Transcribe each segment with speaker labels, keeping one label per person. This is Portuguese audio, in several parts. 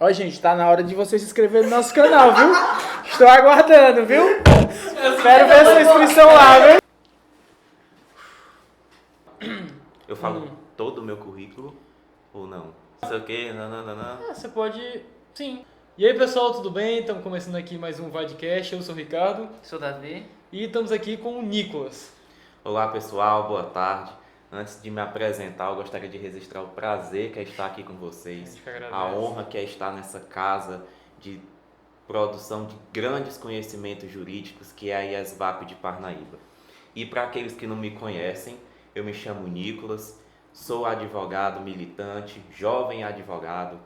Speaker 1: Ó, gente, tá na hora de você se inscrever no nosso canal, viu? Estou aguardando, viu? Espero ver sua inscrição lá, viu?
Speaker 2: Eu falo todo o meu currículo ou não? Não sei o que,
Speaker 3: Você pode... Sim. E aí, pessoal, tudo bem? Estamos começando aqui mais um Vadcast. Eu sou o Ricardo.
Speaker 4: Sou Davi.
Speaker 3: E estamos aqui com o Nicolas.
Speaker 2: Olá pessoal, boa tarde. Antes de me apresentar, eu gostaria de registrar o prazer que é estar aqui com vocês, a honra que é estar nessa casa de produção de grandes conhecimentos jurídicos que é a IESVAP de Parnaíba. E para aqueles que não me conhecem, eu me chamo Nicolas, sou advogado militante, jovem advogado,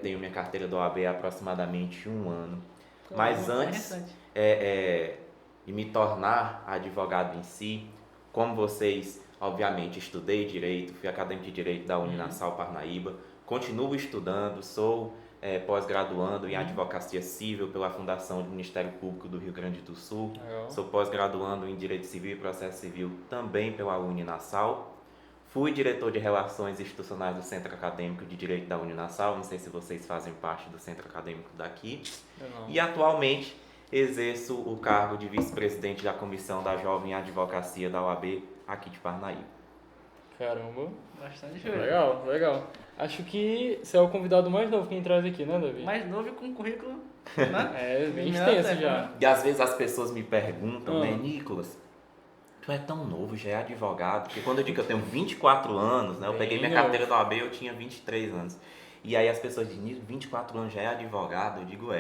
Speaker 2: tenho minha carteira da OAB há aproximadamente um ano. Mas antes de me tornar advogado em si, como vocês, obviamente, estudei Direito, fui acadêmico de Direito da Uninasal Parnaíba, continuo estudando, sou pós-graduando em Advocacia Civil pela Fundação do Ministério Público do Rio Grande do Sul, sou pós-graduando em Direito Civil e Processo Civil também pela Uninasal, fui diretor de Relações Institucionais do Centro Acadêmico de Direito da Uninasal, não sei se vocês fazem parte do Centro Acadêmico daqui, e atualmente exerço o cargo de vice-presidente da Comissão da Jovem Advocacia da OAB aqui de Parnaíba.
Speaker 3: Caramba.
Speaker 4: Bastante jovem.
Speaker 3: Legal, legal. Acho que você é o convidado mais novo que traz aqui, né, Davi?
Speaker 4: Mais novo e com currículo, né?
Speaker 3: É, bem
Speaker 4: Não,
Speaker 3: extenso
Speaker 4: é
Speaker 3: já.
Speaker 2: E às vezes as pessoas me perguntam, né, Nicolas, tu é tão novo, já é advogado? Porque quando eu digo que eu tenho 24 anos, né, eu peguei minha carteira da OAB, eu tinha 23 anos. E aí as pessoas dizem, 24 anos já é advogado? Eu digo,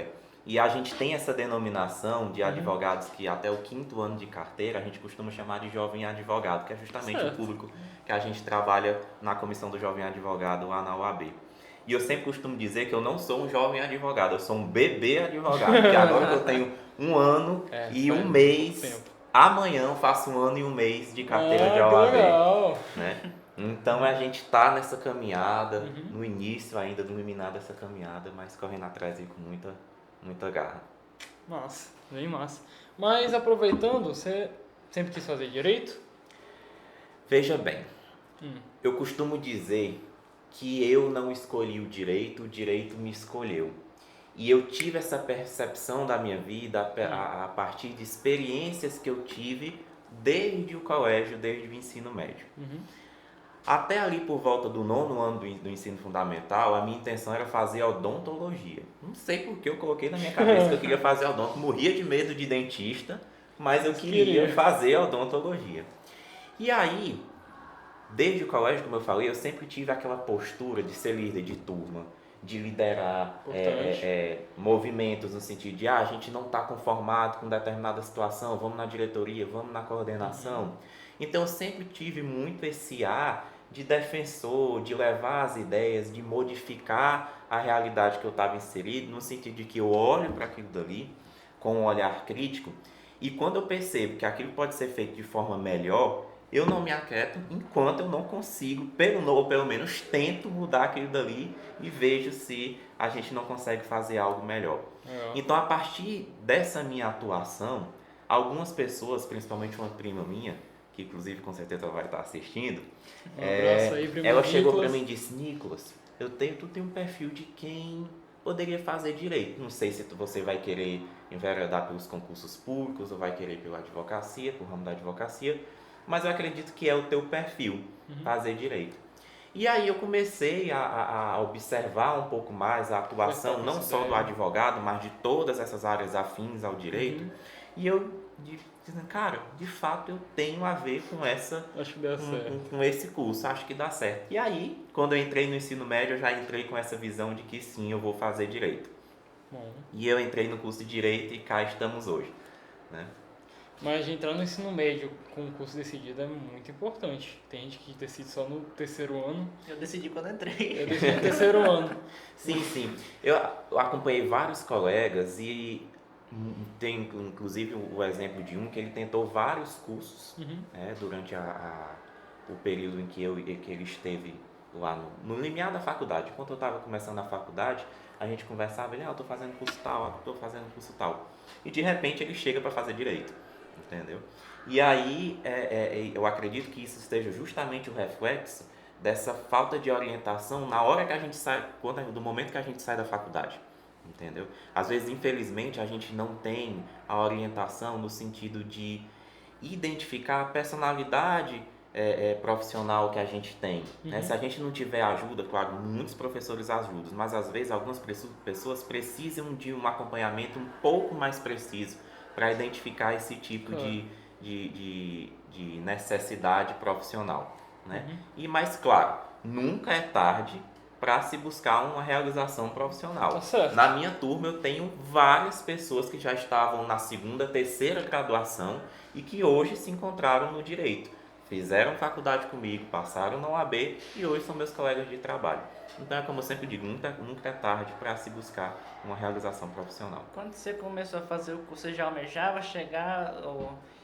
Speaker 2: E a gente tem essa denominação de advogados que até o 5º ano de carteira a gente costuma chamar de jovem advogado, que é justamente o público que a gente trabalha na comissão do jovem advogado lá na OAB. E eu sempre costumo dizer que eu não sou um jovem advogado, eu sou um bebê advogado, porque agora que eu tenho um ano e um mês, amanhã eu faço um ano e um mês de carteira de OAB.
Speaker 3: Legal.
Speaker 2: Né? Então a gente está nessa caminhada, no início ainda do liminar dessa caminhada, mas correndo atrás aí com muita garra.
Speaker 3: Massa, bem massa. Mas aproveitando, você sempre quis fazer direito?
Speaker 2: Veja bem, eu costumo dizer que eu não escolhi o direito me escolheu. E eu tive essa percepção da minha vida a partir de experiências que eu tive desde o colégio, desde o ensino médio. Até ali por volta do 9º ano do ensino fundamental, a minha intenção era fazer odontologia. Não sei porque eu coloquei na minha cabeça que eu queria fazer odonto, morria de medo de dentista, mas eu queria fazer odontologia. E aí, desde o colégio, como eu falei, eu sempre tive aquela postura de ser líder de turma, de liderar movimentos no sentido de a gente não está conformado com determinada situação, vamos na diretoria, vamos na coordenação. Então eu sempre tive muito esse ar de defensor, de levar as ideias, de modificar a realidade que eu estava inserido, no sentido de que eu olho para aquilo dali com um olhar crítico e quando eu percebo que aquilo pode ser feito de forma melhor, eu não me aquieto enquanto eu não consigo, pelo menos tento mudar aquilo dali e vejo se a gente não consegue fazer algo melhor. Então, a partir dessa minha atuação, algumas pessoas, principalmente uma prima minha, que inclusive com certeza vai estar assistindo, ela chegou para mim e disse, Nicolas, tu tem um perfil de quem poderia fazer direito. Não sei se você vai querer enveredar pelos concursos públicos ou vai querer pela advocacia, pelo ramo da advocacia, mas eu acredito que é o teu perfil, fazer direito. E aí eu comecei a observar um pouco mais a atuação, não só do advogado, mas de todas essas áreas afins ao direito. E eu dizendo, cara, de fato eu tenho a ver com com esse curso, acho que dá certo. E aí, quando eu entrei no ensino médio, eu já entrei com essa visão de que sim, eu vou fazer direito. E eu entrei no curso de direito e cá estamos hoje, né?
Speaker 3: Mas de entrar no ensino médio com o curso decidido é muito importante. Tem gente que decide só no 3º ano.
Speaker 4: Eu decidi quando entrei.
Speaker 3: Eu decidi no 3º ano.
Speaker 2: Sim. Eu acompanhei vários colegas e tem inclusive o exemplo de um que ele tentou vários cursos durante o período em que ele esteve lá no limiar da faculdade. Enquanto eu estava começando a faculdade, a gente conversava, eu estou fazendo curso tal, estou fazendo curso tal. E de repente ele chega para fazer direito. Entendeu? E aí eu acredito que isso esteja justamente o reflexo dessa falta de orientação na hora que a gente sai, do momento que a gente sai da faculdade, entendeu? Às vezes, infelizmente, a gente não tem a orientação no sentido de identificar a personalidade profissional que a gente tem, né? Se a gente não tiver ajuda, claro, muitos professores ajudam, mas às vezes algumas pessoas precisam de um acompanhamento um pouco mais preciso para identificar esse tipo de necessidade profissional, né? E mais claro, nunca é tarde para se buscar uma realização profissional.
Speaker 3: Tá certo.
Speaker 2: Na minha turma eu tenho várias pessoas que já estavam na segunda, terceira graduação e que hoje se encontraram no direito. Fizeram faculdade comigo, passaram na OAB e hoje são meus colegas de trabalho. Então é como eu sempre digo, nunca é tarde para se buscar uma realização profissional.
Speaker 4: Quando você começou a fazer o curso, você já almejava chegar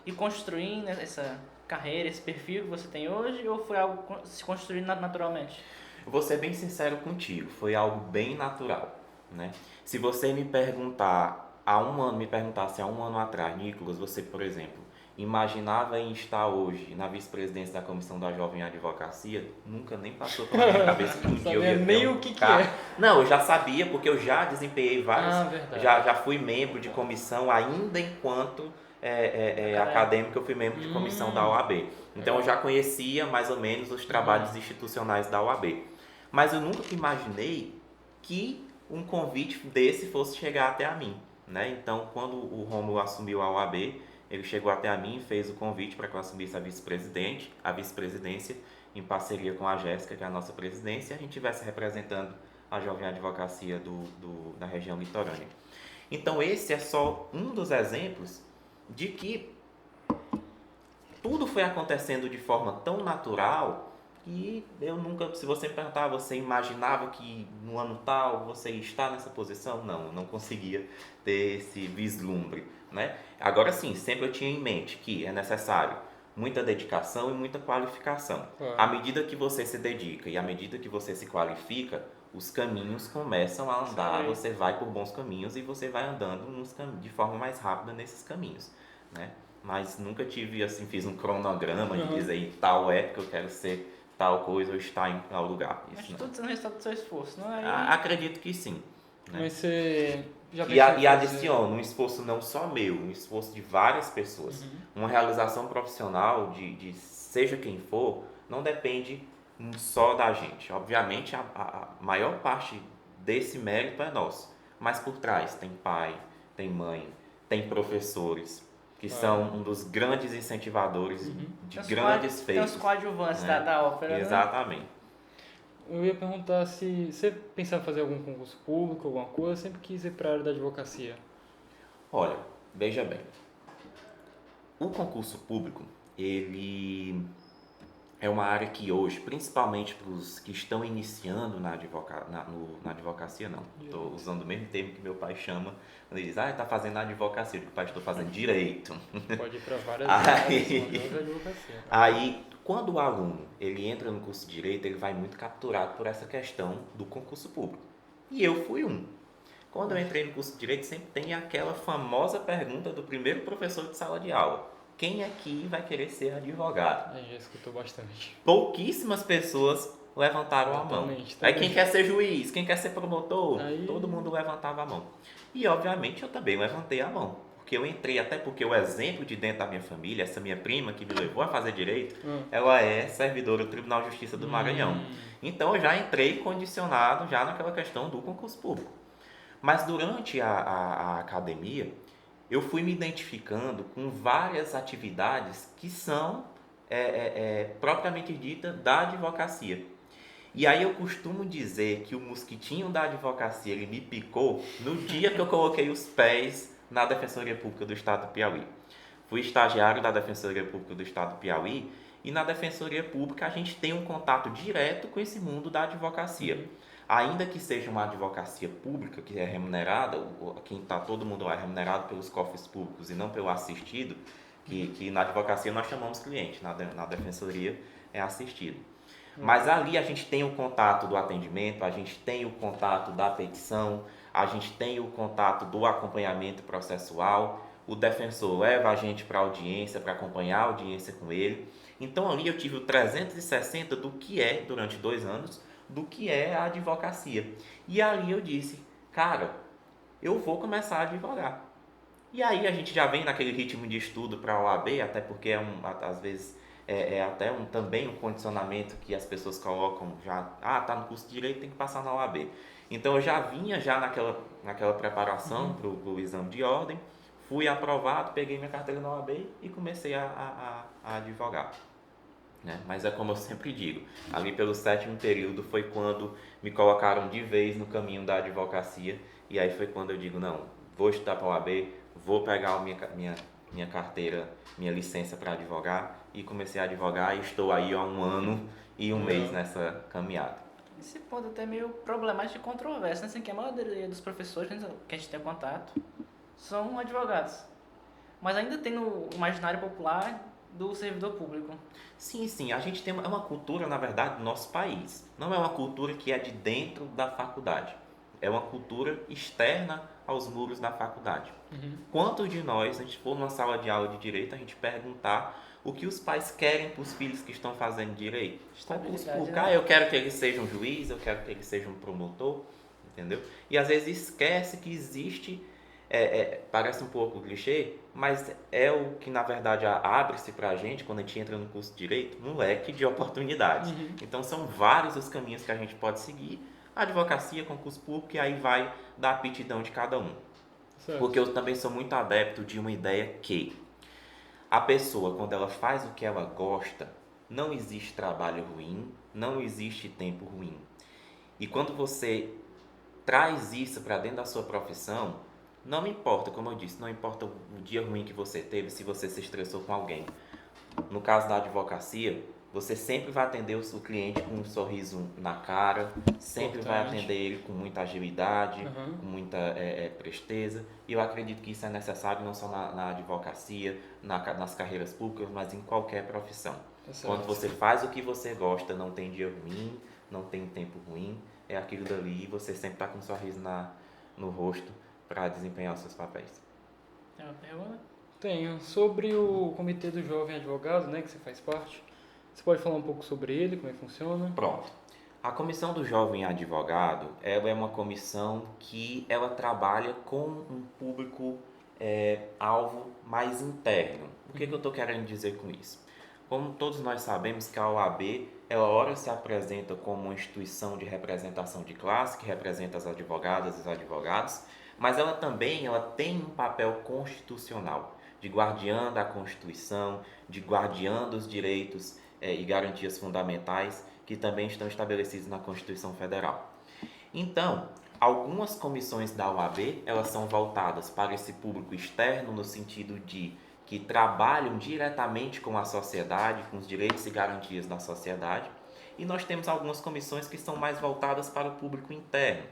Speaker 4: e construindo essa carreira, esse perfil que você tem hoje, ou foi algo se construindo naturalmente?
Speaker 2: Eu vou ser bem sincero contigo, foi algo bem natural, né? Se você me perguntasse há um ano atrás, Nicolas, você, por exemplo, imaginava em estar hoje na vice-presidência da Comissão da Jovem Advocacia? Nunca nem passou pela minha cabeça que um dia eu ia ter
Speaker 3: nem
Speaker 2: um
Speaker 3: o que
Speaker 2: cargo.
Speaker 3: é.
Speaker 2: Não, eu já sabia, porque eu já desempenhei vários,
Speaker 3: Verdade.
Speaker 2: já fui membro de comissão ainda enquanto acadêmico, eu fui membro de comissão da OAB. Então eu já conhecia mais ou menos os trabalhos institucionais da OAB. Mas eu nunca imaginei que um convite desse fosse chegar até a mim, né? Então, quando o Rômulo assumiu a OAB, ele chegou até a mim e fez o convite para que eu assumisse a vice-presidência, em parceria com a Jéssica, que é a nossa presidência, e a gente estivesse representando a Jovem Advocacia da região litorânea. Então, esse é só um dos exemplos de que tudo foi acontecendo de forma tão natural que eu nunca, se você me perguntar, você imaginava que no ano tal você está nessa posição? Não, eu não conseguia ter esse vislumbre, né? Agora sim, sempre eu tinha em mente que é necessário muita dedicação e muita qualificação. À medida que você se dedica e à medida que você se qualifica, os caminhos começam a andar, você vai por bons caminhos e você vai andando de forma mais rápida nesses caminhos, né? Mas nunca tive, assim, fiz um cronograma de dizer em tal época eu quero ser tal coisa ou estar em tal lugar.
Speaker 4: Mas tudo sendo resultado do seu esforço, não é?
Speaker 2: Acredito que sim. Né?
Speaker 3: Mas você já
Speaker 2: E adiciono um esforço não só meu, um esforço de várias pessoas. Uma realização profissional de seja quem for, não depende só da gente. Obviamente, a maior parte desse mérito é nosso. Mas por trás tem pai, tem mãe, tem professores, que são um dos grandes incentivadores de grandes feitos.
Speaker 4: Tem os coadjuvantes da ópera,
Speaker 2: Exatamente.
Speaker 4: Né?
Speaker 3: Eu ia perguntar se você pensava em fazer algum concurso público, alguma coisa, sempre quis ir para a área da advocacia.
Speaker 2: Olha, veja bem. O concurso público, ele é uma área que hoje, principalmente para os que estão iniciando na advocacia, não. Estou usando o mesmo termo que meu pai chama, quando ele diz, está fazendo advocacia. Eu digo, pai, estou fazendo direito.
Speaker 3: Pode ir para várias áreas da advocacia.
Speaker 2: Aí, quando o aluno ele entra no curso de direito, ele vai muito capturado por essa questão do concurso público. E eu fui um. Quando eu entrei no curso de direito, sempre tem aquela famosa pergunta do primeiro professor de sala de aula. Quem aqui vai querer ser advogado?
Speaker 3: Já escutou bastante.
Speaker 2: Pouquíssimas pessoas levantaram a mão. Aí quem quer ser juiz, quem quer ser promotor, todo mundo levantava a mão. E obviamente eu também levantei a mão. Porque eu entrei, até porque o exemplo de dentro da minha família, essa minha prima que me levou a fazer direito, ela é servidora do Tribunal de Justiça do Maranhão. Então eu já entrei condicionado já naquela questão do concurso público. Mas durante a academia, eu fui me identificando com várias atividades que são propriamente dita da advocacia. E aí eu costumo dizer que o mosquitinho da advocacia ele me picou no dia que eu coloquei os pés na Defensoria Pública do Estado do Piauí. Fui estagiário da Defensoria Pública do Estado do Piauí e na Defensoria Pública a gente tem um contato direto com esse mundo da advocacia. Ainda que seja uma advocacia pública que é remunerada, todo mundo lá é remunerado pelos cofres públicos e não pelo assistido, que na advocacia nós chamamos cliente, na defensoria é assistido. Mas ali a gente tem o contato do atendimento, a gente tem o contato da petição, a gente tem o contato do acompanhamento processual, o defensor leva a gente para audiência, para acompanhar a audiência com ele. Então ali eu tive o 360 do que é, durante 2 anos, do que é a advocacia. E ali eu disse, cara, eu vou começar a advogar. E aí a gente já vem naquele ritmo de estudo para a OAB, até porque às vezes até também um condicionamento que as pessoas colocam já, tá no curso de Direito, tem que passar na OAB. Então eu já vinha naquela preparação para o exame de ordem, fui aprovado, peguei minha carteira na OAB e comecei a advogar. Né? Mas é como eu sempre digo, ali pelo 7º período foi quando me colocaram de vez no caminho da advocacia, e aí foi quando eu digo, não, vou estudar para a OAB, vou pegar minha carteira, minha licença para advogar, e comecei a advogar e estou aí há 1 ano e 1 mês nessa caminhada.
Speaker 4: Esse ponto até meio problemático e controverso, né? Assim, que a maioria dos professores que a gente tem contato são advogados. Mas ainda tem no imaginário popular do servidor público.
Speaker 2: Sim, a gente tem uma cultura, na verdade, do nosso país. Não é uma cultura que é de dentro da faculdade. É uma cultura externa aos muros da faculdade. Quantos de nós, a gente for numa sala de aula de direito, a gente perguntar o que os pais querem para os filhos que estão fazendo direito? Concurso público, eu quero que eles sejam juiz, eu quero que eles sejam promotor, entendeu? E às vezes esquece que existe, parece um pouco clichê, mas é o que na verdade abre-se para a gente quando a gente entra no curso de direito, um leque de oportunidades. Então são vários os caminhos que a gente pode seguir, advocacia, concurso público, e aí vai da aptidão de cada um.
Speaker 3: Certo.
Speaker 2: Porque eu também sou muito adepto de uma ideia que a pessoa, quando ela faz o que ela gosta, não existe trabalho ruim, não existe tempo ruim. E quando você traz isso para dentro da sua profissão, não importa, como eu disse, não importa o dia ruim que você teve, se você se estressou com alguém. No caso da advocacia, você sempre vai atender o cliente com um sorriso na cara, sempre vai atender ele com muita agilidade, com muita presteza. E eu acredito que isso é necessário não só na advocacia, nas carreiras públicas, mas em qualquer profissão. Quando você faz o que você gosta, não tem dia ruim, não tem tempo ruim, é aquilo dali e você sempre está com um sorriso no rosto para desempenhar os seus papéis.
Speaker 4: Tem uma pergunta?
Speaker 3: Tenho. Sobre o Comitê do Jovem Advogado, né, que você faz parte, você pode falar um pouco sobre ele, como é que funciona?
Speaker 2: Pronto. A Comissão do Jovem Advogado, ela é uma comissão que ela trabalha com um público alvo mais interno. O que eu estou querendo dizer com isso? Como todos nós sabemos que a OAB, ela ora se apresenta como uma instituição de representação de classe, que representa as advogadas e os advogados, mas ela também tem um papel constitucional, de guardiã da Constituição, de guardiã dos direitos e garantias fundamentais que também estão estabelecidos na Constituição Federal. Então, algumas comissões da OAB, elas são voltadas para esse público externo no sentido de que trabalham diretamente com a sociedade, com os direitos e garantias da sociedade, e nós temos algumas comissões que são mais voltadas para o público interno.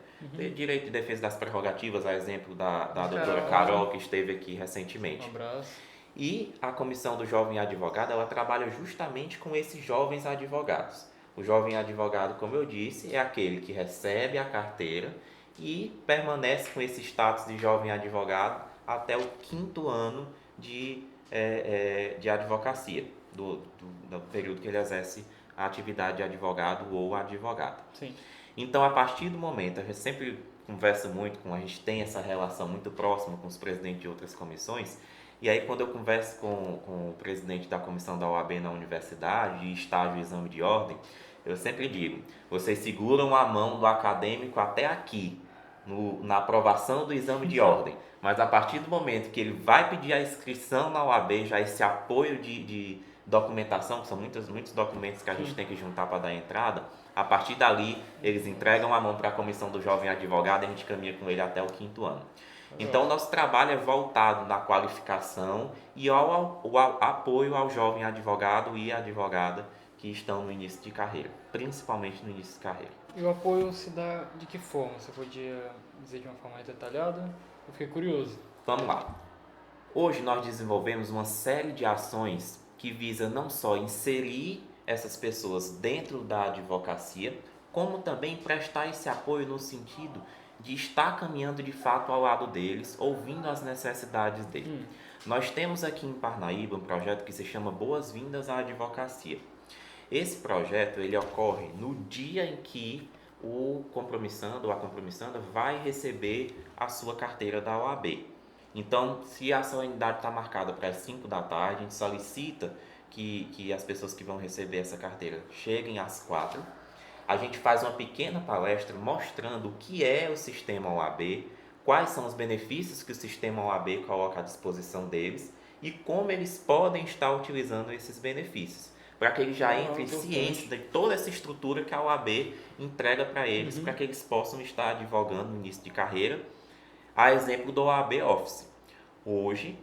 Speaker 2: Direito de defesa das prerrogativas, a exemplo da doutora Carol, que esteve aqui recentemente.
Speaker 3: Um abraço.
Speaker 2: E a Comissão do Jovem Advogado, ela trabalha justamente com esses jovens advogados. O jovem advogado, como eu disse, é aquele que recebe a carteira e permanece com esse status de jovem advogado até o 5º ano de advocacia, do período que ele exerce a atividade de advogado ou advogada.
Speaker 3: Sim.
Speaker 2: Então, a partir do momento, a gente sempre conversa muito a gente tem essa relação muito próxima com os presidentes de outras comissões, e aí quando eu converso com o presidente da comissão da OAB na universidade, estágio e exame de ordem, eu sempre digo, vocês seguram a mão do acadêmico até aqui, na aprovação do exame de ordem, mas a partir do momento que ele vai pedir a inscrição na OAB, já esse apoio de documentação, que são muitos documentos que a gente tem que juntar para dar entrada, a partir dali eles entregam a mão para a comissão do jovem advogado e a gente caminha com ele até o 5º ano. Então, nosso trabalho é voltado na qualificação e ao apoio ao jovem advogado e advogada que estão no início de carreira, principalmente no início de carreira.
Speaker 3: E o apoio se dá de que forma? Você podia dizer de uma forma mais detalhada? Eu fiquei curioso.
Speaker 2: Vamos lá. Hoje nós desenvolvemos uma série de ações que visa não só inserir essas pessoas dentro da advocacia, como também prestar esse apoio no sentido de estar caminhando de fato ao lado deles, ouvindo as necessidades deles. Nós temos aqui em Parnaíba um projeto que se chama Boas-Vindas à Advocacia. Esse projeto ele ocorre no dia em que o compromissando ou a compromissanda vai receber a sua carteira da OAB. Então, se a solenidade está marcada para as 5 da tarde, a gente solicita que as pessoas que vão receber essa carteira cheguem às 4. A gente faz uma pequena palestra mostrando o que é o sistema OAB, quais são os benefícios que o sistema OAB coloca à disposição deles e como eles podem estar utilizando esses benefícios, para que eles já entrem cientes de toda essa estrutura que a OAB entrega para eles, para que eles possam estar advogando no início de carreira. A exemplo do OAB Office. Hoje,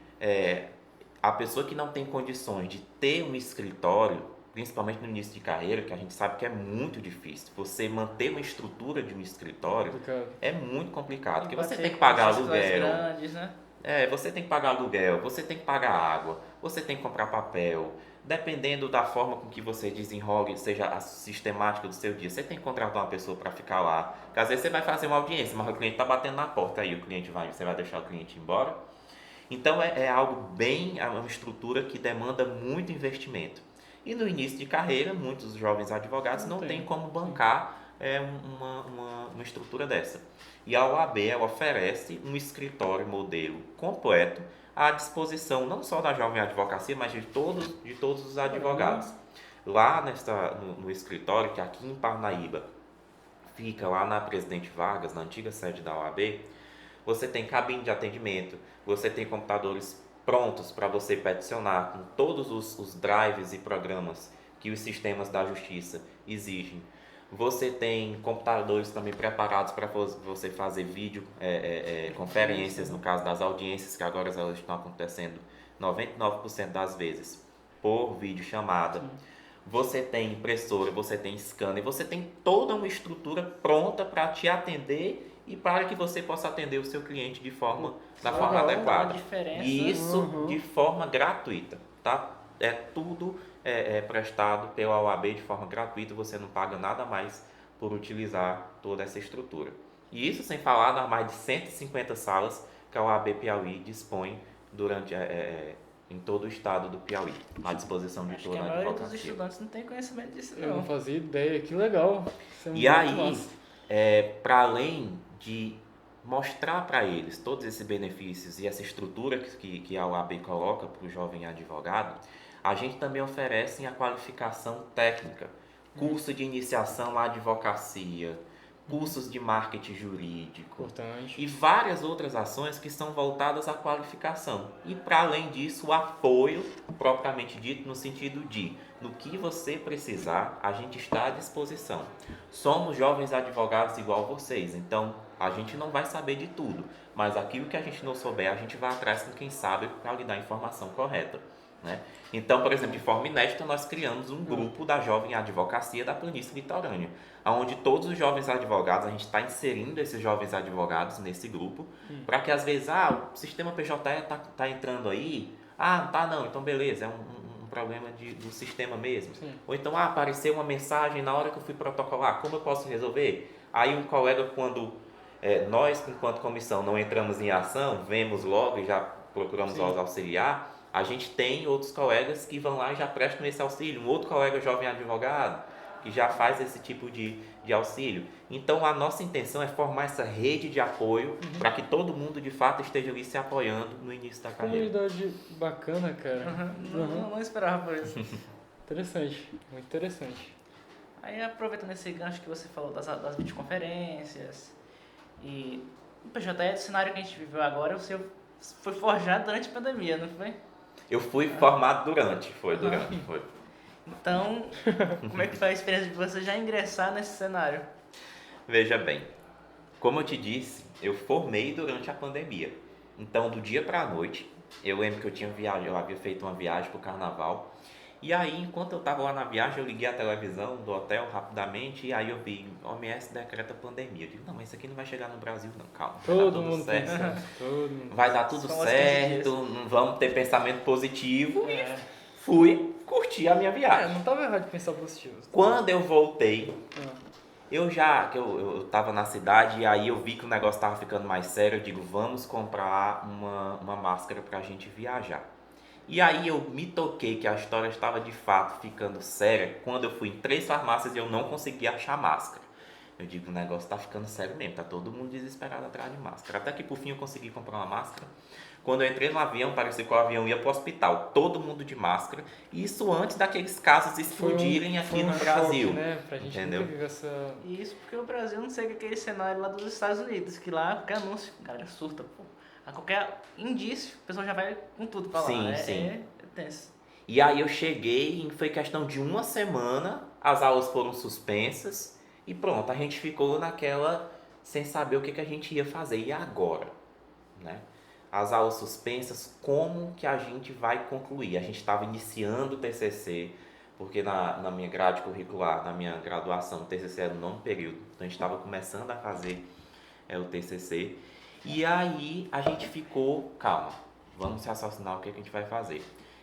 Speaker 2: a pessoa que não tem condições de ter um escritório, principalmente no início de carreira, que a gente sabe que é muito difícil, você manter uma estrutura de um escritório é muito complicado, porque você tem que pagar aluguel,
Speaker 4: grandes, né?
Speaker 2: você tem que pagar aluguel, você tem que pagar água, você tem que comprar papel, dependendo da forma com que você desenrola, seja a sistemática do seu dia, você tem que contratar uma pessoa para ficar lá, porque às vezes você vai fazer uma audiência, mas o cliente está batendo na porta, aí você vai deixar o cliente embora. Então é algo é uma estrutura que demanda muito investimento. E no início de carreira, muitos jovens advogados não têm como bancar uma estrutura dessa. E a OAB ela oferece um escritório modelo completo à disposição não só da jovem advocacia, mas de todos os advogados. Lá no escritório, que aqui em Parnaíba fica lá na Presidente Vargas, na antiga sede da OAB, você tem cabine de atendimento, você tem computadores prontos para você peticionar com todos os drives e programas que os sistemas da justiça exigem. Você tem computadores também preparados para você fazer vídeo, conferências, no caso das audiências, que agora elas estão acontecendo 99% das vezes por vídeo chamada. Você tem impressora, você tem scanner, você tem toda uma estrutura pronta para te atender e para que você possa atender o seu cliente da forma adequada. E isso de forma gratuita, tá? É tudo prestado pela OAB de forma gratuita, você não paga nada mais por utilizar toda essa estrutura. E isso sem falar nas mais de 150 salas que a OAB Piauí dispõe em todo o estado do Piauí, à disposição de toda a advocacia.
Speaker 4: A maioria dos estudantes não tem conhecimento disso, não.
Speaker 3: Eu não fazia ideia, que legal.
Speaker 2: E aí, para além de mostrar para eles todos esses benefícios e essa estrutura que a OAB coloca para o jovem advogado, a gente também oferece a qualificação técnica, curso de iniciação à advocacia, cursos de marketing jurídico e várias outras ações que são voltadas à qualificação. E para além disso, o apoio propriamente dito no sentido de, no que você precisar, a gente está à disposição. Somos jovens advogados igual vocês, então a gente não vai saber de tudo, mas aquilo que a gente não souber, a gente vai atrás com quem sabe para lhe dar a informação correta. Né? Então, por exemplo, de forma inédita, nós criamos um grupo da Jovem Advocacia da Planície Litorânea, onde todos os jovens advogados, a gente está inserindo esses jovens advogados nesse grupo, para que às vezes, o sistema PJ está entrando aí, não, então beleza, é um problema do sistema mesmo. Sim. Ou então, apareceu uma mensagem na hora que eu fui protocolar, como eu posso resolver? Aí um colega, quando nós, enquanto comissão, não entramos em ação, vemos logo e já procuramos logo auxiliar, a gente tem outros colegas que vão lá e já prestam esse auxílio. Um outro colega jovem advogado que já faz esse tipo de auxílio. Então, a nossa intenção é formar essa rede de apoio para que todo mundo, de fato, esteja ali se apoiando no início da carreira.
Speaker 3: Comunidade bacana, cara.
Speaker 4: Não esperava por isso.
Speaker 3: Interessante, muito interessante.
Speaker 4: Aí, aproveitando esse gancho que você falou das videoconferências e o PJ, o cenário que a gente viveu agora, o seu foi forjado durante a pandemia, não foi?
Speaker 2: Eu fui formado durante.
Speaker 4: Então, como é que foi a experiência de você já ingressar nesse cenário?
Speaker 2: Veja bem, como eu te disse, eu formei durante a pandemia. Então, do dia para a noite, eu lembro que eu havia feito uma viagem para o carnaval. E aí, enquanto eu estava lá na viagem, eu liguei a televisão do hotel rapidamente e aí eu vi, OMS decreta pandemia. Eu digo, não, mas isso aqui não vai chegar no Brasil não, calma.
Speaker 3: Todo mundo certo.
Speaker 2: Vai dar tudo certo, não vamos ter pensamento positivo. E fui curtir a minha viagem.
Speaker 3: Não estava errado de pensar positivo.
Speaker 2: Quando eu voltei, Eu tava na cidade e aí eu vi que o negócio tava ficando mais sério, eu digo, vamos comprar uma máscara pra gente viajar. E aí eu me toquei que a história estava de fato ficando séria quando eu fui em 3 farmácias e eu não consegui achar máscara. Eu digo, o negócio tá ficando sério mesmo, tá todo mundo desesperado atrás de máscara. Até que por fim eu consegui comprar uma máscara. Quando eu entrei no avião, parecia que o avião ia pro hospital, todo mundo de máscara. E isso antes daqueles casos explodirem aqui no Brasil.
Speaker 3: Choque, né? Pra gente
Speaker 2: entendeu?
Speaker 3: nunca viver essa...
Speaker 4: Isso porque o Brasil não segue aquele cenário lá dos Estados Unidos, que lá qualquer anúncio, a galera surta, pô. A qualquer indício, o pessoal já vai com tudo pra lá.
Speaker 2: Sim,
Speaker 4: É,
Speaker 2: sim.
Speaker 4: é tenso.
Speaker 2: E aí eu cheguei e foi questão de uma semana, as aulas foram suspensas e pronto, a gente ficou naquela sem saber o que a gente ia fazer. E agora? Né? As aulas suspensas, como que a gente vai concluir? A gente estava iniciando o TCC, porque na minha grade curricular, na minha graduação, o TCC era no 9º período, então a gente estava começando a fazer o TCC. E aí a gente ficou, calma, vamos raciocinar o que a gente vai fazer.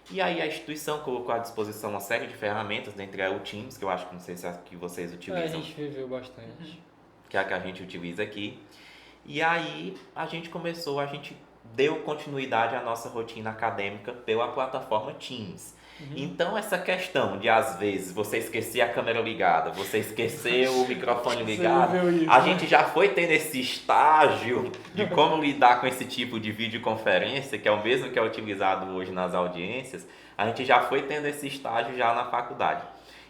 Speaker 2: E aí a instituição colocou à disposição uma série de ferramentas, dentre elas o Teams, que eu acho que não sei se é a que vocês
Speaker 3: a
Speaker 2: utilizam,
Speaker 3: gente viveu bastante.
Speaker 2: que é a que a gente utiliza aqui. E aí a gente deu continuidade à nossa rotina acadêmica pela plataforma Teams. Então essa questão de às vezes você esquecer a câmera ligada, você esquecer o microfone ligado, a gente já foi tendo esse estágio de como lidar com esse tipo de videoconferência, que é o mesmo que é utilizado hoje nas audiências, a gente já foi tendo esse estágio já na faculdade.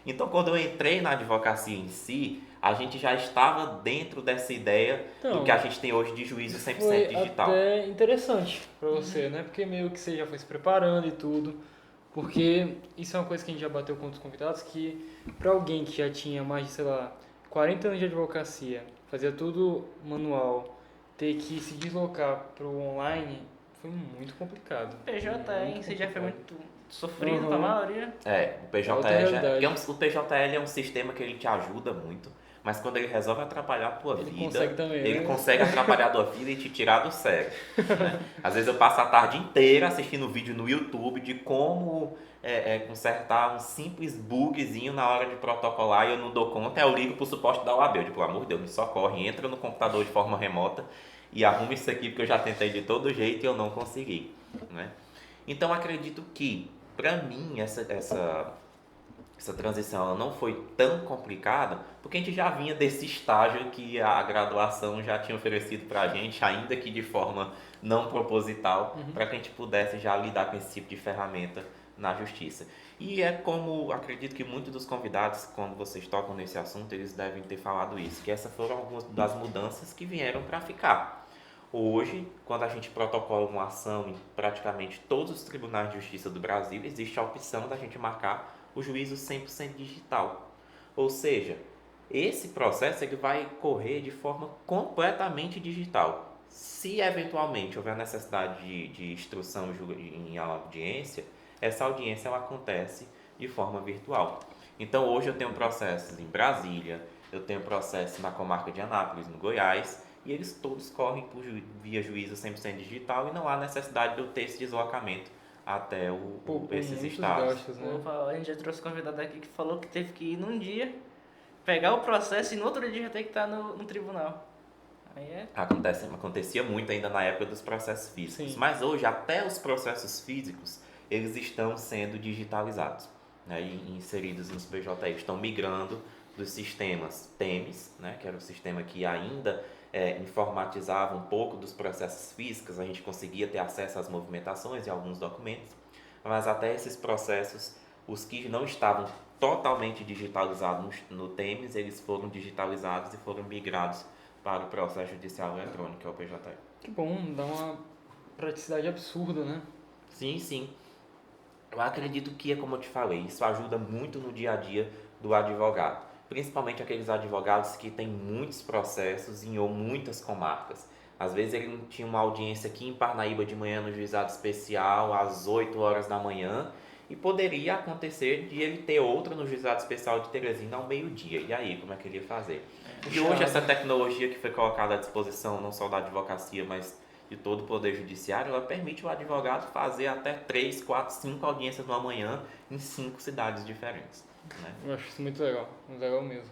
Speaker 2: Então quando eu entrei na advocacia em si, a gente já estava dentro dessa ideia do que a gente tem hoje de juízo 100% digital.
Speaker 3: Foi até interessante pra você, né? Porque meio que você já foi se preparando e tudo. Porque isso é uma coisa que a gente já bateu com outros convidados, que pra alguém que já tinha mais de, sei lá, 40 anos de advocacia, fazia tudo manual, ter que se deslocar pro online foi muito complicado.
Speaker 4: PJ em si já foi muito sofrido
Speaker 3: Uhum.
Speaker 4: pra maioria.
Speaker 2: O PJL
Speaker 3: Outra realidade.
Speaker 2: o PJL é um sistema que ele te ajuda muito, mas quando ele resolve atrapalhar a tua
Speaker 3: Ele
Speaker 2: vida,
Speaker 3: consegue também,
Speaker 2: ele
Speaker 3: né?
Speaker 2: consegue atrapalhar a tua vida e te tirar do sério. Né? Às vezes eu passo a tarde inteira assistindo vídeo no YouTube de como consertar um simples bugzinho na hora de protocolar e eu não dou conta, eu ligo pro suporte da OAB, eu digo, pelo amor de Deus, me socorre, entra no computador de forma remota e arruma isso aqui porque eu já tentei de todo jeito e eu não consegui. Né? Então acredito que, pra mim, essa transição ela não foi tão complicada, porque a gente já vinha desse estágio que a graduação já tinha oferecido pra gente, ainda que de forma não proposital, para que a gente pudesse já lidar com esse tipo de ferramenta na justiça. E é como, acredito que muitos dos convidados, quando vocês tocam nesse assunto, eles devem ter falado isso, que essas foram algumas das mudanças que vieram para ficar. Hoje, quando a gente protocola uma ação em praticamente todos os tribunais de justiça do Brasil, existe a opção da gente marcar o juízo 100% digital. Ou seja, esse processo ele vai correr de forma completamente digital. Se eventualmente houver necessidade de instrução em audiência, essa audiência ela acontece de forma virtual. Então hoje eu tenho processos em Brasília, eu tenho processos na comarca de Anápolis, no Goiás, e eles todos correm via juízo 100% digital e não há necessidade de eu ter esse deslocamento até esses estados.
Speaker 3: Gastos, né?
Speaker 4: A gente já trouxe convidado aqui que falou que teve que ir num dia, pegar o processo e no outro dia já ter que estar no tribunal. Aí
Speaker 2: Acontecia muito ainda na época dos processos físicos,
Speaker 3: Sim.
Speaker 2: mas hoje até os processos físicos eles estão sendo digitalizados, né, e inseridos nos PJE, estão migrando dos sistemas TEMES, né, que era o sistema que ainda informatizava um pouco dos processos físicos, a gente conseguia ter acesso às movimentações e alguns documentos, mas até esses processos, os que não estavam totalmente digitalizados no TEMES, eles foram digitalizados e foram migrados para o processo judicial eletrônico, que é o PJE.
Speaker 3: Que bom, dá uma praticidade absurda, né?
Speaker 2: Sim, sim. Eu acredito que, como eu te falei, isso ajuda muito no dia a dia do advogado. Principalmente aqueles advogados que têm muitos processos ou muitas comarcas. Às vezes ele tinha uma audiência aqui em Parnaíba de manhã no juizado especial às 8 horas da manhã e poderia acontecer de ele ter outra no juizado especial de Teresina ao meio-dia. E aí, como é que ele ia fazer? E hoje essa tecnologia que foi colocada à disposição não só da advocacia, mas de todo o Poder Judiciário, ela permite o advogado fazer até 3, 4, 5 audiências numa manhã em 5 cidades diferentes. Né?
Speaker 3: Eu acho isso muito legal mesmo.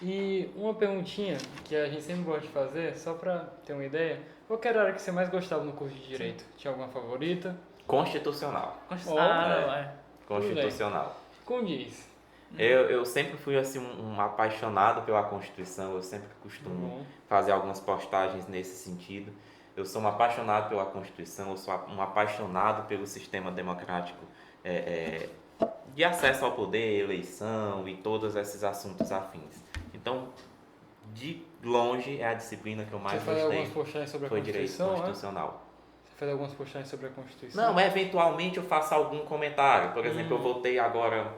Speaker 3: E uma perguntinha que a gente sempre gosta de fazer, só pra ter uma ideia, qual que era a área que você mais gostava no curso de Direito? Tinha alguma favorita?
Speaker 2: Constitucional.
Speaker 4: Não, é.
Speaker 2: Constitucional.
Speaker 3: Como diz?
Speaker 2: Eu sempre fui assim um apaixonado pela Constituição, eu sempre costumo fazer algumas postagens nesse sentido. Eu sou um apaixonado pela Constituição, eu sou um apaixonado pelo sistema democrático de acesso ao poder, eleição e todos esses assuntos afins. Então, de longe, é a disciplina que eu mais
Speaker 3: Você faz
Speaker 2: gostei.
Speaker 3: algumas postagens sobre a
Speaker 2: Foi Direito
Speaker 3: Constituição,
Speaker 2: Constitucional.
Speaker 3: Você faz algumas postagens sobre a Constituição?
Speaker 2: Não, eventualmente eu faço algum comentário. Por exemplo, eu voltei agora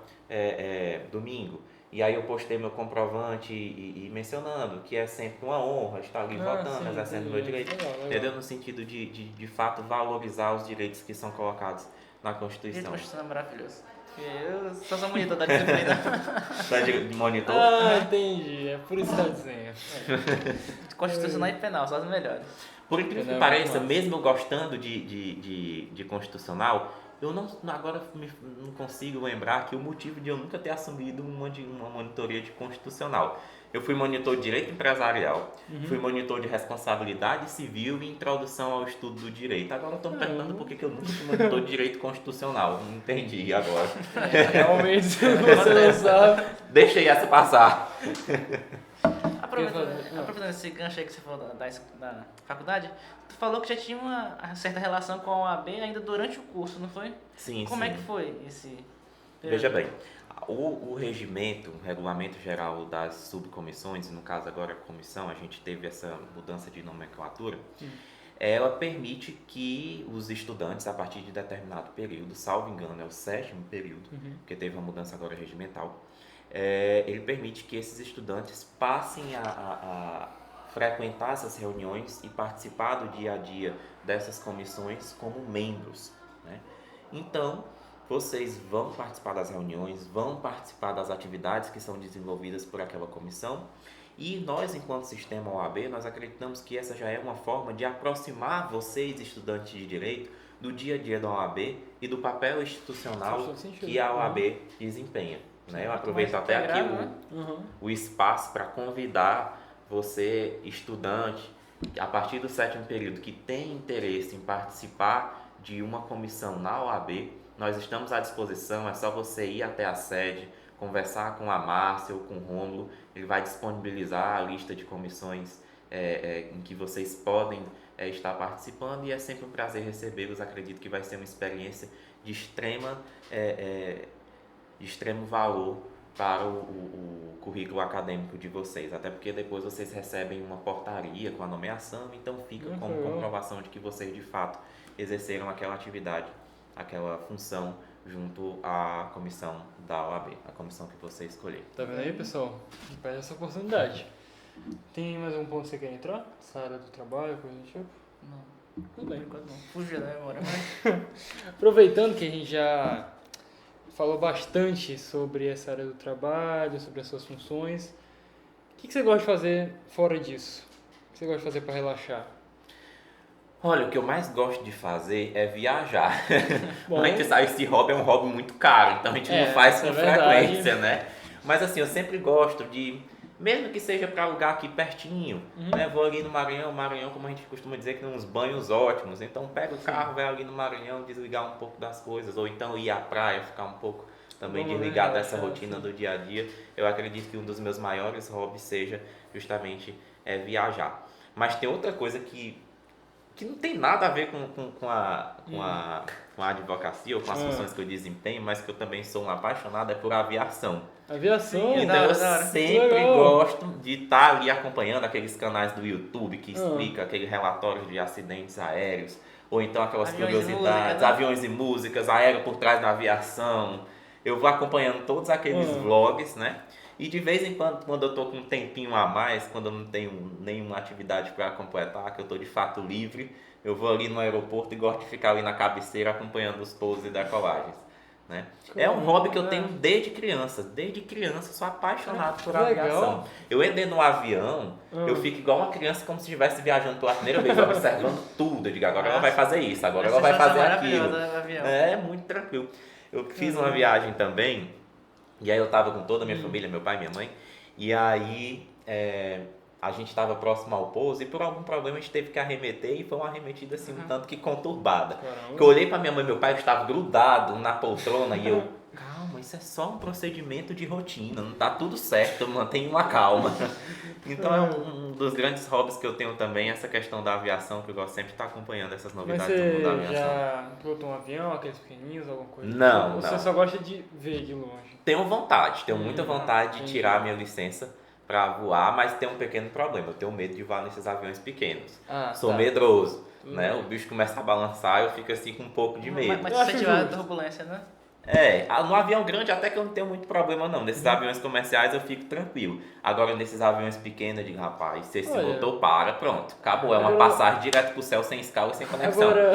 Speaker 2: domingo, e aí eu postei meu comprovante e mencionando que é sempre uma honra estar ali votando,
Speaker 3: sim,
Speaker 2: exercendo
Speaker 3: entendi.
Speaker 2: meu direito.
Speaker 3: Legal.
Speaker 2: Entendeu? No sentido de fato valorizar os direitos que são colocados na
Speaker 4: Direito
Speaker 2: Constituição.
Speaker 4: Constitucional é maravilhoso. Eu só sou monitor da disciplina.
Speaker 2: Tá de monitor?
Speaker 3: Entendi. É por isso que tá dizendo.
Speaker 4: Constitucional e penal, são as melhores.
Speaker 2: Por incrível que
Speaker 3: Não,
Speaker 2: pareça,
Speaker 3: mas-
Speaker 2: mesmo eu gostando de Constitucional, eu agora não consigo lembrar que o motivo de eu nunca ter assumido uma monitoria de Constitucional. Eu fui monitor de Direito Empresarial, fui monitor de Responsabilidade Civil e Introdução ao Estudo do Direito. Agora eu estou me perguntando por que eu nunca fui monitor de Direito Constitucional. Não entendi agora.
Speaker 3: Realmente, você não sabe.
Speaker 2: Deixei essa passar.
Speaker 4: Aproveitando esse gancho aí que você falou da faculdade, tu falou que já tinha uma certa relação com a OAB ainda durante o curso, não foi?
Speaker 2: Sim,
Speaker 4: Como
Speaker 2: sim.
Speaker 4: é que foi esse
Speaker 2: Veja bem, o regimento, o regulamento geral das subcomissões, no caso agora a comissão, a gente teve essa mudança de nomenclatura, ela permite que os estudantes, a partir de determinado período, salvo engano, é o 7º período, porque teve uma mudança agora regimental, ele permite que esses estudantes passem a frequentar essas reuniões e participar do dia a dia dessas comissões como membros, né? Então, vocês vão participar das reuniões, vão participar das atividades que são desenvolvidas por aquela comissão, e nós, enquanto sistema OAB, nós acreditamos que essa já é uma forma de aproximar vocês, estudantes de Direito, do dia a dia da OAB e do papel institucional
Speaker 3: Faz todo sentido.
Speaker 2: que a OAB desempenha, né? Eu aproveito até aqui o espaço para convidar você, estudante, a partir do 7º período, que tem interesse em participar de uma comissão na OAB, nós estamos à disposição, é só você ir até a sede, conversar com a Márcia ou com o Rômulo, ele vai disponibilizar a lista de comissões em que vocês podem estar participando, e é sempre um prazer recebê-los. Acredito que vai ser uma experiência de extremo valor para o currículo acadêmico de vocês, até porque depois vocês recebem uma portaria com a nomeação, então fica como comprovação de que vocês de fato exerceram aquela atividade, aquela função junto à comissão da OAB, a comissão que você escolher.
Speaker 3: Tá vendo aí, pessoal? Não perde essa oportunidade. Tem mais um ponto que você quer entrar? Essa área do trabalho, coisa do tipo?
Speaker 4: Não,
Speaker 3: Tudo bem.
Speaker 4: enquanto não. Fugiu da memória, mas...
Speaker 3: Aproveitando que a gente já falou bastante sobre essa área do trabalho, sobre as suas funções, o que você gosta de fazer fora disso? O que você gosta de fazer para relaxar?
Speaker 2: Olha, o que eu mais gosto de fazer é viajar.
Speaker 3: Bom.
Speaker 2: A gente sabe, esse hobby é um hobby muito caro, então a gente não faz com frequência, né? Mas assim, eu sempre gosto de, mesmo que seja para lugar aqui pertinho, né? Vou ali no Maranhão, como a gente costuma dizer, que tem uns banhos ótimos, então pega o carro, vai ali no Maranhão, desligar um pouco das coisas, ou então ir à praia, ficar um pouco também desligado dessa rotina do dia a dia. Eu acredito que um dos meus maiores hobbies seja justamente viajar. Mas tem outra coisa que não tem nada a ver com a advocacia ou com as funções que eu desempenho, mas que eu também sou um apaixonado, é por aviação.
Speaker 3: Aviação?
Speaker 2: Então eu sempre gosto de estar ali acompanhando aqueles canais do YouTube que explica aquele relatório de acidentes aéreos, ou então aquelas curiosidades, aviões e músicas, aéreo por trás da aviação. Eu vou acompanhando todos aqueles vlogs, né? E de vez em quando eu tô com um tempinho a mais, quando eu não tenho nenhuma atividade para completar, que eu tô de fato livre, eu vou ali no aeroporto e gosto de ficar ali na cabeceira acompanhando os pousos e decolagens, né? É um hobby que eu tenho desde criança. Desde criança sou apaixonado por aviação. Eu entrei no avião, eu fico igual uma criança, como se estivesse viajando pela primeira vez, observando tudo. Eu digo, agora ela vai fazer isso, agora ela vai fazer aquilo. É muito tranquilo. Eu fiz uma viagem também, e aí eu tava com toda a minha família, meu pai e minha mãe, E aí a gente estava próximo ao pouso e por algum problema a gente teve que arremeter e foi uma arremetida assim um tanto que conturbada.
Speaker 3: Caramba.
Speaker 2: Que eu olhei para minha mãe e meu pai estavam grudados na poltrona e eu, calma, isso é só um procedimento de rotina, não tá tudo certo, mantenha uma calma. Então é um dos grandes hobbies que eu tenho também, essa questão da aviação, que eu gosto sempre de estar acompanhando essas
Speaker 3: Mas
Speaker 2: novidades do mundo da
Speaker 3: você
Speaker 2: aviação.
Speaker 3: já pilotou um avião, aqueles pequenininhos, alguma coisa?
Speaker 2: Não,
Speaker 3: Ou você
Speaker 2: não.
Speaker 3: só gosta de ver de longe?
Speaker 2: Tenho muita vontade de
Speaker 3: entendi.
Speaker 2: tirar a minha licença para voar, mas tem um pequeno problema, eu tenho medo de voar nesses aviões pequenos.
Speaker 3: Ah,
Speaker 2: Sou
Speaker 3: tá.
Speaker 2: medroso,
Speaker 3: Tudo
Speaker 2: né?
Speaker 3: bem.
Speaker 2: O bicho começa a balançar, eu fico assim com um pouco de medo.
Speaker 4: Mas
Speaker 3: Eu
Speaker 4: se
Speaker 3: acho
Speaker 4: você tiver
Speaker 3: justo.
Speaker 4: turbulência, né?
Speaker 2: No avião grande até que eu não tenho muito problema não. Nesses aviões comerciais eu fico tranquilo. Agora nesses aviões pequenos eu digo, rapaz, se esse
Speaker 3: Olha.
Speaker 2: motor para, pronto. Acabou, é uma
Speaker 3: Agora-
Speaker 2: passagem direto pro céu sem escala e sem conexão.
Speaker 3: Agora,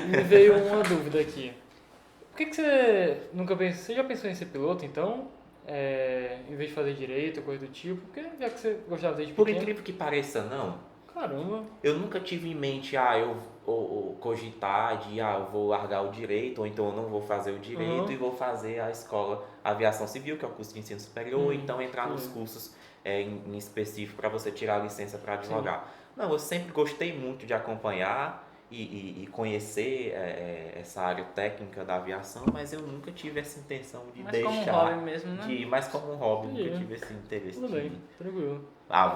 Speaker 3: me veio uma dúvida aqui. Por que você nunca pensou... Você já pensou em ser piloto, então? Em vez de fazer direito, coisa do tipo? Porque já que você gostava desde
Speaker 2: Por
Speaker 3: pequeno...
Speaker 2: incrível que pareça não,
Speaker 3: Caramba.
Speaker 2: eu nunca tive em mente, ou cogitar de, eu vou largar o direito, ou então eu não vou fazer o direito e vou fazer a escola aviação civil, que é o curso de ensino superior, ou então entrar nos cursos em específico para você tirar a licença para advogar. Não, eu sempre gostei muito de acompanhar e conhecer essa área técnica da aviação, mas eu nunca tive essa intenção de
Speaker 4: Mas como um
Speaker 2: deixar,
Speaker 4: hobby mesmo, né?
Speaker 2: mais como um hobby, nunca
Speaker 3: Entendi.
Speaker 2: tive esse interesse
Speaker 3: Tudo bem,
Speaker 2: de
Speaker 3: tranquilo.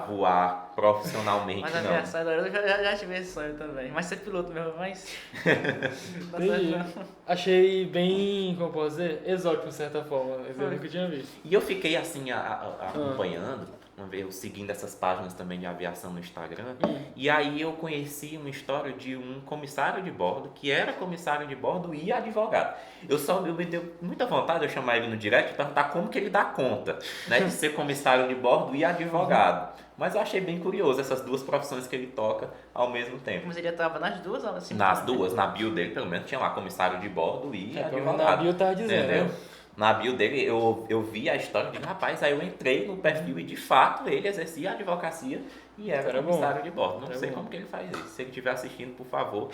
Speaker 2: voar profissionalmente,
Speaker 4: Mas a
Speaker 2: não.
Speaker 4: aviação, eu já tive esse sonho também. Mas ser piloto mesmo, mas... Não dá
Speaker 3: Entendi.
Speaker 4: certo, não.
Speaker 3: Achei bem, como eu posso dizer, exótico de certa forma. Eu nunca tinha visto.
Speaker 2: E eu fiquei assim acompanhando, eu seguindo essas páginas também de aviação no Instagram, e aí eu conheci uma história de um comissário de bordo, que era comissário de bordo e advogado. Eu me deu muita vontade de eu chamar ele no direct e perguntar como que ele dá conta, né, de ser comissário de bordo e advogado. Mas eu achei bem curioso essas duas profissões que ele toca ao mesmo tempo.
Speaker 4: Mas ele estava nas duas aulas assim?
Speaker 2: Nas duas, na bio dele pelo menos tinha lá comissário de bordo e advogado.
Speaker 3: Na bio tava dizendo,
Speaker 2: Entendeu?
Speaker 3: né?
Speaker 2: Na bio dele, eu vi a história de rapaz, aí eu entrei no perfil e de fato ele exercia a advocacia e era
Speaker 3: Era
Speaker 2: comissário
Speaker 3: bom.
Speaker 2: de bordo. Não
Speaker 3: Era
Speaker 2: sei
Speaker 3: bom.
Speaker 2: como que ele faz isso. Se ele estiver assistindo, por favor,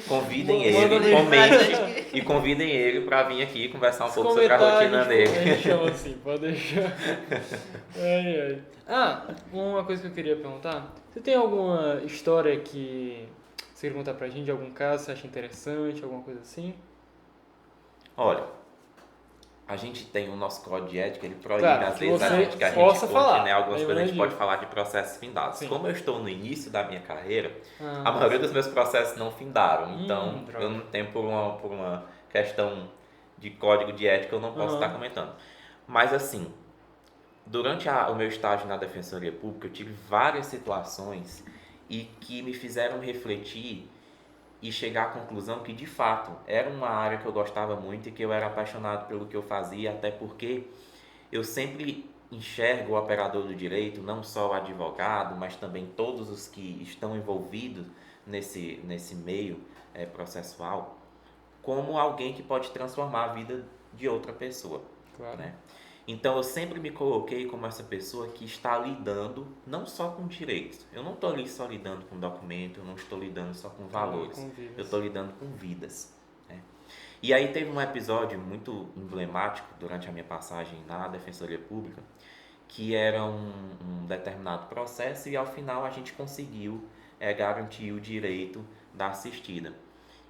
Speaker 2: convidem
Speaker 3: Manda
Speaker 2: ele,
Speaker 3: no
Speaker 2: comentem e convidem ele para vir aqui conversar um pouco sobre a rotina
Speaker 3: A
Speaker 2: dele.
Speaker 3: gente chama assim, pode deixar. Ai, ai. Uma coisa que eu queria perguntar. Você tem alguma história que você queria contar pra gente, algum caso que você acha interessante, alguma coisa assim?
Speaker 2: Olha, a gente tem o nosso código de ética, ele proíbe
Speaker 3: Claro,
Speaker 2: às
Speaker 3: que
Speaker 2: vezes a
Speaker 3: você
Speaker 2: gente que a gente
Speaker 3: possa
Speaker 2: conte,
Speaker 3: falar.
Speaker 2: né, algumas
Speaker 3: Eu
Speaker 2: coisas a gente
Speaker 3: imagino.
Speaker 2: pode falar de processos findados.
Speaker 3: Sim.
Speaker 2: Como eu estou no início da minha carreira,
Speaker 3: Ah,
Speaker 2: a maioria dos meus processos não findaram, então
Speaker 3: droga.
Speaker 2: eu não tenho por uma questão de código de ética eu não posso estar comentando. Mas assim, durante o meu estágio na Defensoria Pública eu tive várias situações e que me fizeram refletir e chegar à conclusão que de fato era uma área que eu gostava muito e que eu era apaixonado pelo que eu fazia, até porque eu sempre enxergo o operador do direito, não só o advogado, mas também todos os que estão envolvidos nesse meio processual, como alguém que pode transformar a vida de outra pessoa.
Speaker 3: claro.
Speaker 2: Né? Então eu sempre me coloquei como essa pessoa que está lidando não só com direitos. Eu não estou ali só lidando com documento, eu não estou lidando só com valores.
Speaker 3: Com vidas.
Speaker 2: Eu estou lidando com vidas. Né? E aí teve um episódio muito emblemático durante a minha passagem na Defensoria Pública, que era um determinado processo e ao final a gente conseguiu garantir o direito da assistida.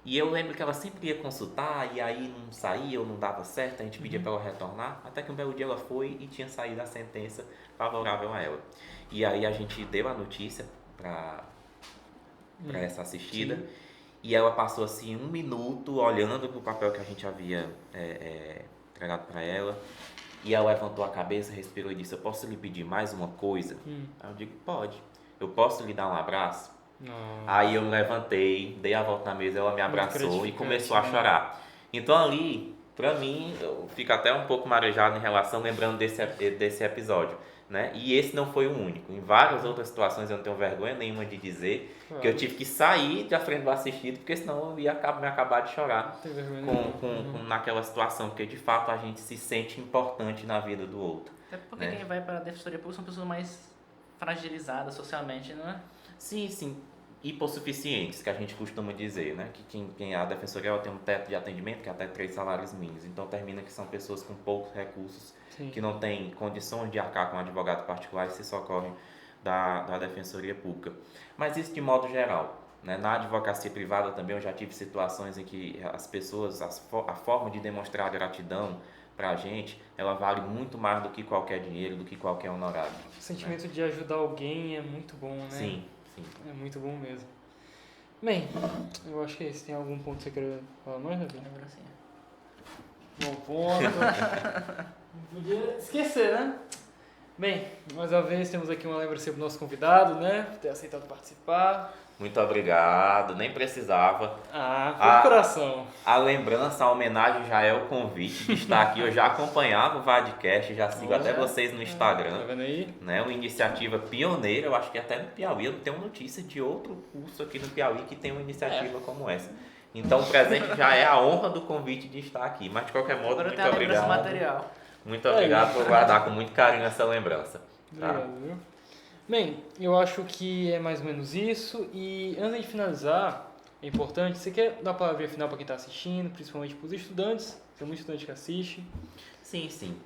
Speaker 2: E eu lembro que ela sempre ia consultar e aí não saía ou não dava certo, a gente pedia para ela retornar, até que um belo dia ela foi e tinha saído a sentença favorável a ela. E aí a gente deu a notícia para essa assistida e ela passou assim 1 minuto olhando para o papel que a gente havia entregado para ela e ela levantou a cabeça, respirou e disse: eu posso lhe pedir mais uma coisa? Aí eu digo: pode. Eu posso lhe dar um abraço?
Speaker 3: Não.
Speaker 2: Aí eu levantei, dei a volta na mesa, ela me abraçou e
Speaker 3: gratificante,
Speaker 2: começou a
Speaker 3: né?
Speaker 2: chorar. Então ali, pra mim, eu fico até um pouco marejado em relação, lembrando desse episódio, né? E esse não foi o único. Em várias outras situações eu não tenho vergonha nenhuma de dizer que eu tive que sair da frente do assistido, porque senão eu ia me acabar de chorar
Speaker 3: Não tem vergonha nenhuma.
Speaker 2: naquela situação, porque de fato a gente se sente importante na vida do outro.
Speaker 4: Até porque
Speaker 2: Né?
Speaker 4: quem vai para a Defensoria Pública são pessoas mais fragilizadas socialmente, não é?
Speaker 2: Sim, sim. hipossuficientes, que a gente costuma dizer, né? Que quem a defensoria ela tem um teto de atendimento que é até 3 salários mínimos. Então termina que são pessoas com poucos recursos,
Speaker 3: Sim.
Speaker 2: que não têm condições de arcar com um advogado particular e se socorrem da defensoria pública. Mas isso de modo geral. Né? Na advocacia privada também eu já tive situações em que as pessoas, a forma de demonstrar gratidão para a gente, ela vale muito mais do que qualquer dinheiro, do que qualquer honorário.
Speaker 3: O sentimento de ajudar alguém é muito bom, né?
Speaker 2: Sim, sim.
Speaker 3: É muito bom mesmo. Bem, eu acho que é isso. Tem algum ponto que você queira falar mais, Davi?
Speaker 4: Lembrancinha.
Speaker 3: Bom ponto. Não podia esquecer, né? Bem, mais uma vez temos aqui uma lembrança pro nosso convidado, né? Por ter aceitado participar.
Speaker 2: Muito obrigado, nem precisava.
Speaker 3: Foi de coração.
Speaker 2: A lembrança, a homenagem já é o convite de estar aqui. Eu já acompanhava o Vadcast, já sigo até vocês no
Speaker 3: Tá
Speaker 2: Instagram.
Speaker 3: vendo aí?
Speaker 2: Né? Uma iniciativa pioneira, eu acho que até no Piauí. Eu não tenho notícia de outro curso aqui no Piauí que tem uma iniciativa como essa. Então o presente já é a honra do convite de estar aqui. Mas de qualquer modo,
Speaker 4: Agora
Speaker 2: muito
Speaker 4: tem a lembrança
Speaker 2: obrigado.
Speaker 4: material.
Speaker 2: Muito obrigado por guardar com muito carinho essa lembrança. Tá?
Speaker 3: Obrigado, viu? Bem, eu acho que é mais ou menos isso. E antes de finalizar, é importante, você quer dar a palavra final para quem está assistindo, principalmente para os estudantes? Tem muito estudante que assiste.
Speaker 2: Sim, sim.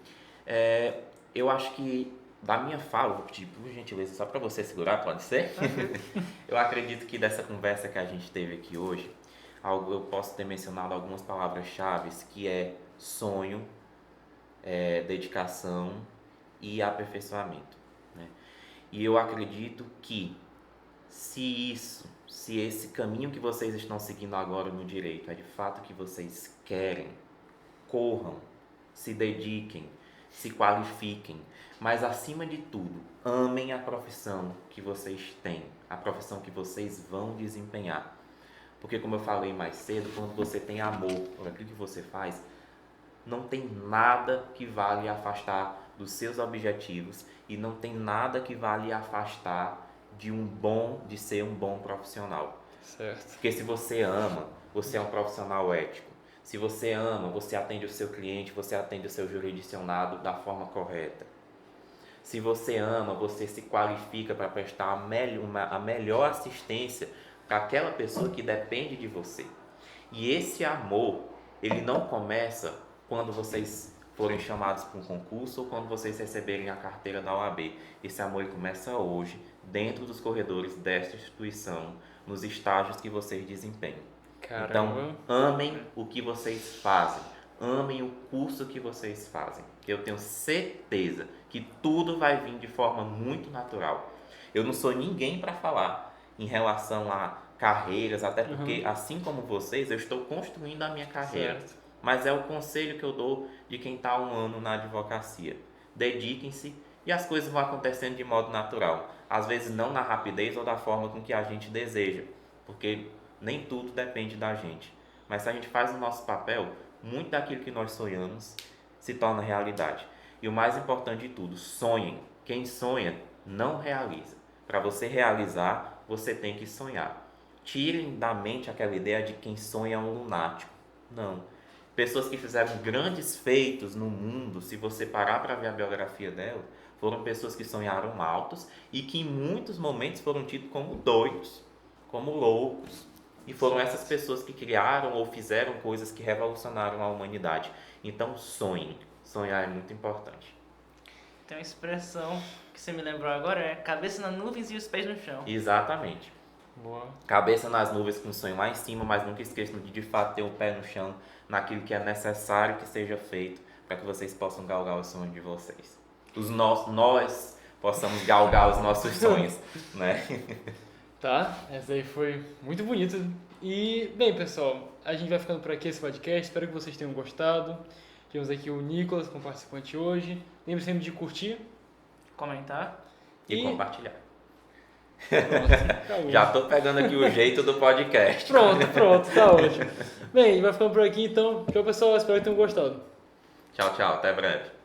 Speaker 2: Eu acho que da minha fala, por gentileza, só para você segurar, pode ser? Eu acredito que dessa conversa que a gente teve aqui hoje, eu posso ter mencionado algumas palavras-chave, que é sonho, dedicação e aperfeiçoamento. Né? E eu acredito que se esse caminho que vocês estão seguindo agora no direito é de fato que vocês querem, corram, se dediquem, se qualifiquem, mas acima de tudo, amem a profissão que vocês têm, a profissão que vocês vão desempenhar. Porque como eu falei mais cedo, quando você tem amor por aquilo que você faz, não tem nada que vá lhe afastar dos seus objetivos e não tem nada que vá lhe afastar de ser um bom profissional.
Speaker 3: Certo.
Speaker 2: Porque se você ama, você é um profissional ético. Se você ama, você atende o seu cliente, você atende o seu jurisdicionado da forma correta. Se você ama, você se qualifica para prestar a melhor assistência para aquela pessoa que depende de você. E esse amor, ele não começa quando vocês forem chamados para um concurso ou quando vocês receberem a carteira da OAB. Esse amor começa hoje, dentro dos corredores desta instituição, nos estágios que vocês desempenham.
Speaker 3: Caramba.
Speaker 2: Então, amem o que vocês fazem. Amem o curso que vocês fazem. Que eu tenho certeza que tudo vai vir de forma muito natural. Eu não sou ninguém para falar em relação a carreiras, até porque, assim como vocês, eu estou construindo a minha carreira.
Speaker 3: Certo.
Speaker 2: Mas é o conselho que eu dou de quem está há um ano na advocacia. Dediquem-se e as coisas vão acontecendo de modo natural. Às vezes não na rapidez ou da forma com que a gente deseja, porque nem tudo depende da gente. Mas se a gente faz o nosso papel, muito daquilo que nós sonhamos se torna realidade. E o mais importante de tudo, sonhem. Quem sonha não realiza. Para você realizar, você tem que sonhar. Tirem da mente aquela ideia de quem sonha é um lunático. Não. Pessoas que fizeram grandes feitos no mundo, se você parar para ver a biografia dela, foram pessoas que sonharam altos e que em muitos momentos foram tidos como doidos, como loucos. E foram essas pessoas que criaram ou fizeram coisas que revolucionaram a humanidade. Então sonhem. Sonhar é muito importante.
Speaker 4: Tem uma expressão que você me lembrou agora, é cabeça nas nuvens e os pés no chão.
Speaker 2: Exatamente.
Speaker 3: Boa.
Speaker 2: Cabeça nas nuvens com o sonho lá em cima, mas nunca esqueçam de fato ter o pé no chão naquilo que é necessário que seja feito para que vocês possam galgar os sonhos de vocês. Nós possamos galgar os nossos sonhos, né?
Speaker 3: Tá, essa aí foi muito bonita. E, bem, pessoal, a gente vai ficando por aqui esse podcast. Espero que vocês tenham gostado. Tivemos aqui o Nicolas como participante hoje. Lembre sempre de curtir.
Speaker 4: Comentar.
Speaker 2: E compartilhar.
Speaker 3: Pronto, acabou.
Speaker 2: Já tô pegando aqui o jeito do podcast.
Speaker 3: Pronto, tá ótimo. Bem, vai ficando por aqui então. Tchau, pessoal. Espero que tenham gostado.
Speaker 2: Tchau, tchau. Até breve.